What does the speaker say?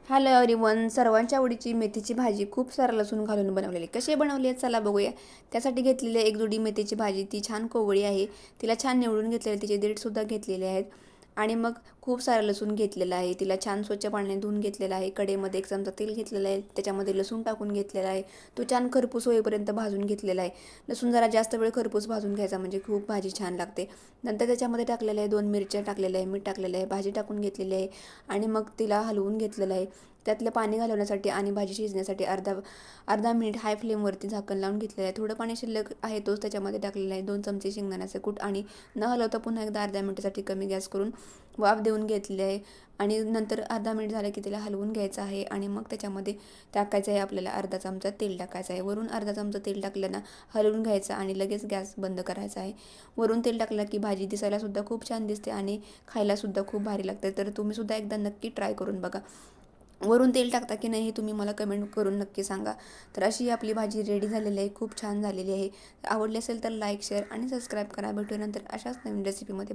Hello everyone, सर्वांच्या आवडीची मेथीची भाजी खूप सारा लसूण घालून बनवलेली. कशी बनवली आहे चला बघूया. त्यासाठी घेतलेली एक जुडी मेथीची भाजी, ती छान कोवळी आहे. तिला छान निवडून घेतलेली, तिचे देठसुद्धा घेतलेले आहेत. आणि मग खूप सारा लसूण घेतलेला आहे. तिला छान स्वच्छ पाण्याने धुवून घेतलेला आहे. कढईमध्ये 1 चमचा तेल घेतलेलं आहे, त्याच्यामध्ये लसूण टाकून घेतलेला आहे. तो छान खरपूस होईपर्यंत भाजून घेतलेला आहे. लसूण जरा जास्त वेळ खरपूस भाजून घ्यायचा, म्हणजे खूप भाजी छान लागते. नंतर त्याच्यामध्ये टाकलेलं आहे 2 मिरच्या टाकलेल्या आहे, मीठ टाकलेलं आहे, भाजी टाकून घेतलेली आहे. आणि मग तिला हलवून घेतलेलं आहे. त्यातलं पाणी घालवण्यासाठी आणि भाजी शिजण्यासाठी अर्धा मिनिट हाय फ्लेमवरती झाकण लावून घेतलेलं आहे. थोडं पाणी शिल्लक आहे, तोच त्याच्यामध्ये टाकलेला आहे. 2 चमचे शेंगदाण्याचं कूट आणि न हलवता पुन्हा एकदा अर्ध्या मिनिटासाठी कमी गॅस करून वाफ देऊन घेतली आहे. आणि नंतर अर्धा मिनिट झालं की तिला हलवून घ्यायचं आहे. आणि मग त्याच्यामध्ये टाकायचं आहे आपल्याला अर्धा चमचा तेल टाकायचं आहे. वरून अर्धा चमचा तेल टाकल्यानं हलवून घ्यायचं आणि लगेच गॅस बंद करायचा आहे. वरून तेल टाकलं की भाजी दिसायलासुद्धा खूप छान दिसते आणि खायलासुद्धा खूप भारी लागते. तर तुम्हीसुद्धा एकदा नक्की ट्राय करून बघा. वरून तेल टाकता की नाही हे तुम्ही मला कमेंट करून नक्की सांगा. तर अशी आपली भाजी रेडी झालेली आहे, खूप छान झालेली आहे. आवडली असेल तर लाईक, शेअर आणि सबस्क्राईब करा. भेटूनंतर अशाच नवीन रेसिपीमध्ये.